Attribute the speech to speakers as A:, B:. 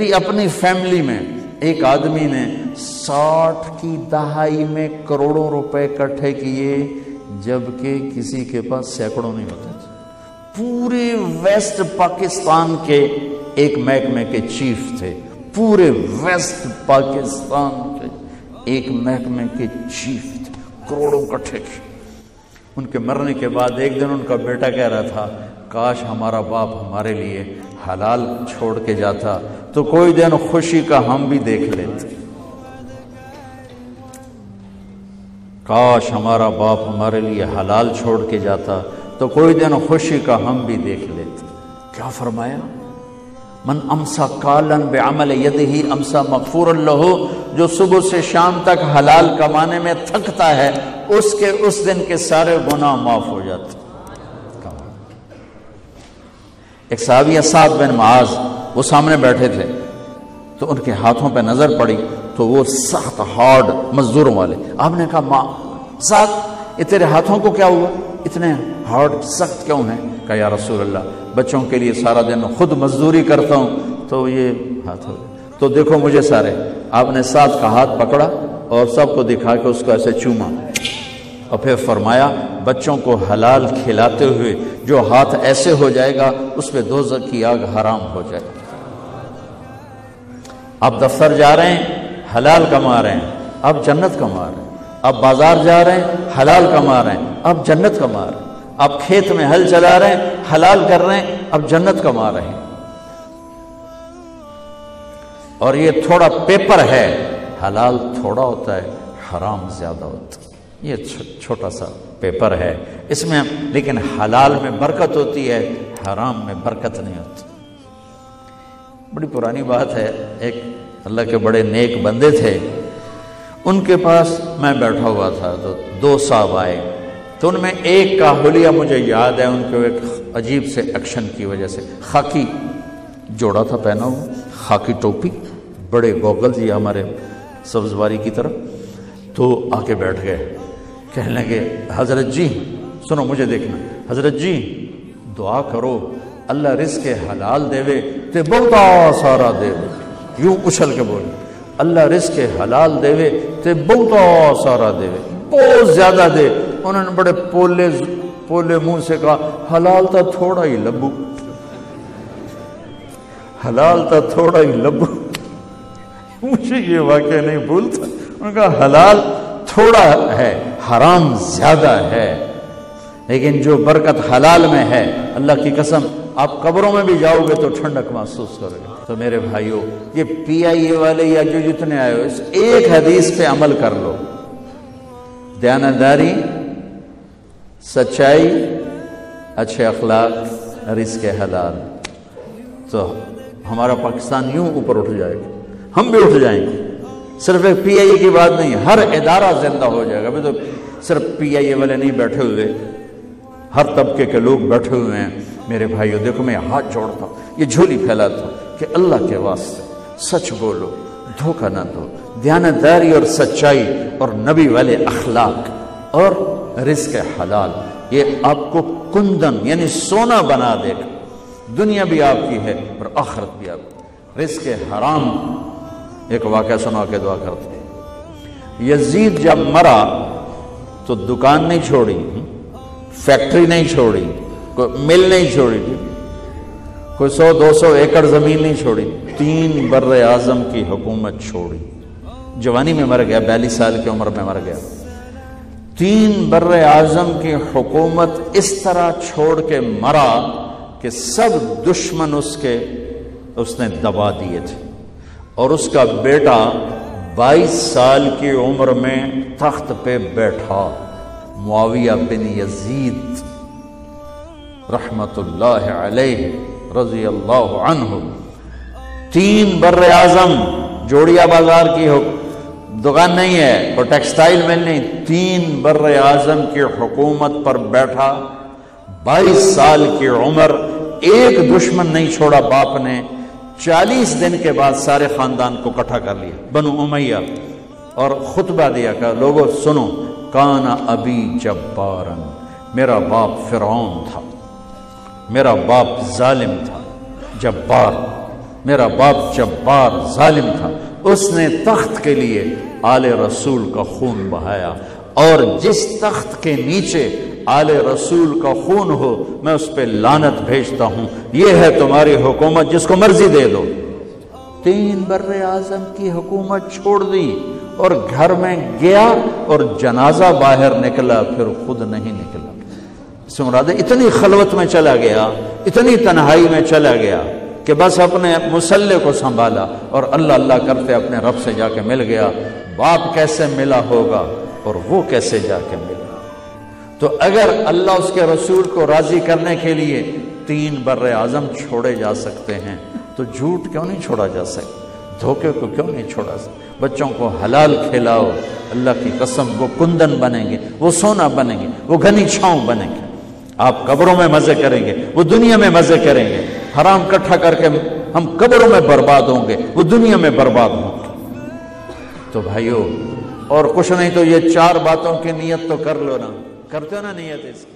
A: میری اپنی فیملی میں ایک آدمی نے 60 کی دہائی میں کروڑوں روپے اکٹھے کیے، جبکہ کسی کے پاس سینکڑوں نہیں ہوتے تھے۔ پورے ویسٹ پاکستان کے ایک محکمے کے چیف تھے، پورے ویسٹ پاکستان کے ایک محکمے کے چیف تھے، کروڑوں اکٹھے کیے۔ ان کے مرنے کے بعد ایک دن ان کا بیٹا کہہ رہا تھا، کاش ہمارا باپ ہمارے لیے حلال چھوڑ کے جاتا تو کوئی دن خوشی کا ہم بھی دیکھ لیتے۔ کاش ہمارا باپ ہمارے لیے حلال چھوڑ کے جاتا تو کوئی دن خوشی کا ہم بھی دیکھ لیتے۔ کیا فرمایا؟ من امسا کالن بعمل یدہ امسا مغفورا لہ، جو صبح سے شام تک حلال کمانے میں تھکتا ہے اس کے اس دن کے سارے گناہ معاف ہو جاتے۔ ایک صحابی سعد بن معاذ، وہ سامنے بیٹھے تھے تو ان کے ہاتھوں پہ نظر پڑی تو وہ سخت ہارڈ مزدوروں والے۔ آپ نے کہا سعد یہ تیرے ہاتھوں کو کیا ہوا، اتنے ہارڈ سخت کیوں ہیں؟ کہا یا رسول اللہ بچوں کے لیے سارا دن خود مزدوری کرتا ہوں تو یہ ہاتھ ہو گئے۔ تو دیکھو مجھے سارے۔ آپ نے سعد کا ہاتھ پکڑا اور سب کو دکھا کے اس کو ایسے چوما اور پھر فرمایا بچوں کو حلال کھلاتے ہوئے جو ہاتھ ایسے ہو جائے گا اس پہ دوزخ کی آگ حرام ہو جائے گا۔ آپ دفتر جا رہے ہیں حلال کما رہے ہیں، آپ جنت کما رہے ہیں۔ آپ بازار جا رہے ہیں حلال کما رہے ہیں، آپ جنت کما رہے ہیں۔ آپ کھیت میں ہل چلا رہے ہیں حلال کر رہے ہیں، آپ جنت کما رہے ہیں۔ اور یہ تھوڑا پیپر ہے، حلال تھوڑا ہوتا ہے، حرام زیادہ ہوتا ہے۔ یہ چھوٹا سا پیپر ہے اس میں، لیکن حلال میں برکت ہوتی ہے، حرام میں برکت نہیں ہوتی۔ بڑی پرانی بات ہے، ایک اللہ کے بڑے نیک بندے تھے، ان کے پاس میں بیٹھا ہوا تھا تو 2 صاحب آئے تو ان میں ایک کا حلیہ مجھے یاد ہے، ان کے ایک عجیب سے ایکشن کی وجہ سے خاکی جوڑا تھا پہنا ہوا، خاکی ٹوپی، بڑے گوگلز یہ ہمارے سبزواری کی طرف، تو آ کے بیٹھ گئے۔ کہنے لگے حضرت جی سنو مجھے دیکھنا، حضرت جی دعا کرو اللہ رزق حلال دے تے بہتا سارا دے، یوں اچھل کے بولے اللہ رزق حلال دے تے بہتا سارا دے، بہت زیادہ دے۔ انہوں نے بڑے پولے منہ سے کہا حلال تا تھوڑا ہی لبو، حلال تا تھوڑا ہی لبو۔ مجھے یہ واقعہ نہیں بھولتا، انہوں نے کہا حلال تھوڑا ہے حرام زیادہ ہے، لیکن جو برکت حلال میں ہے اللہ کی قسم آپ قبروں میں بھی جاؤ گے تو ٹھنڈک محسوس کرو گے۔ تو میرے بھائیو یہ پی آئی اے والے یا جو جتنے آئے ہو اس ایک حدیث پہ عمل کر لو، دیانتداری، سچائی، اچھے اخلاق، رزق حلال، تو ہمارا پاکستان یوں اوپر اٹھ جائے گا، ہم بھی اٹھ جائیں گے۔ صرف ایک پی آئی اے کی بات نہیں، ہر ادارہ زندہ ہو جائے گا۔ ابھی تو صرف پی آئی اے والے نہیں بیٹھے ہوئے، ہر طبقے کے لوگ بیٹھے ہوئے ہیں۔ میرے بھائیو دیکھو میں ہاتھ جوڑتا ہوں، یہ جھولی پھیلاتا ہوں کہ اللہ کے واسطے سچ بولو، دھوکہ نہ دو، دیانتداری اور سچائی اور نبی والے اخلاق اور رزق حلال، یہ آپ کو کندن یعنی سونا بنا دے گا، دنیا بھی آپ کی ہے اور آخرت بھی آپ کی۔ رزق حرام، ایک واقعہ سنا کے دعا کرتے ہیں۔ یزید جب مرا تو دکان نہیں چھوڑی، فیکٹری نہیں چھوڑی، کوئی مل نہیں چھوڑی، کوئی 100-200 ایکڑ زمین نہیں چھوڑی، 3 بر اعظم کی حکومت چھوڑی۔ جوانی میں مر گیا، 42 سال کی عمر میں مر گیا۔ 3 بر اعظم کی حکومت اس طرح چھوڑ کے مرا کہ سب دشمن اس نے دبا دیے تھے، اور اس کا بیٹا 22 سال کی عمر میں تخت پہ بیٹھا، معاویہ بن یزید رحمت اللہ علیہ رضی اللہ عنہ۔ 3 بر اعظم، جوڑیا بازار کی دکان نہیں ہے، کوئی ٹیکسٹائل مل نہیں، 3 بر اعظم کی حکومت پر بیٹھا، 22 سال کی عمر، ایک دشمن نہیں چھوڑا باپ نے۔ 40 دن کے بعد سارے خاندان کو اکٹھا کر لیا، بنو امیہ، اور خطبہ دیا کہ لوگوں سنو، کان ابی جبارن، میرا باپ فرعون تھا، میرا باپ ظالم تھا، جبار، میرا باپ جبار ظالم تھا، اس نے تخت کے لیے آل رسول کا خون بہایا، اور جس تخت کے نیچے آل رسول کا خون ہو میں اس پہ لعنت بھیجتا ہوں۔ یہ ہے تمہاری حکومت، جس کو مرضی دے دو۔ 3 بر اعظم کی حکومت چھوڑ دی اور گھر میں گیا اور جنازہ باہر نکلا، پھر خود نہیں نکلا۔ اس سے مراد ہے اتنی خلوت میں چلا گیا، اتنی تنہائی میں چلا گیا کہ بس اپنے مصلے کو سنبھالا اور اللہ اللہ کرتے اپنے رب سے جا کے مل گیا۔ باپ کیسے ملا ہوگا اور وہ کیسے جا کے ملا۔ تو اگر اللہ اس کے رسول کو راضی کرنے کے لیے 3 بر اعظم چھوڑے جا سکتے ہیں تو جھوٹ کیوں نہیں چھوڑا جا سکتا؟ دھوکے کو کیوں نہیں چھوڑا سکتا؟ بچوں کو حلال کھلاؤ، اللہ کی قسم وہ کندن بنیں گے، وہ سونا بنیں گے، وہ گھنی چھاؤں بنیں گے۔ آپ قبروں میں مزے کریں گے، وہ دنیا میں مزے کریں گے۔ حرام اکٹھا کر کے ہم قبروں میں برباد ہوں گے، وہ دنیا میں برباد ہوں گے۔ تو بھائیو، اور کچھ نہیں تو یہ 4 باتوں کی نیت تو کر لو نا، کرتے ہو نا نیت اس کی؟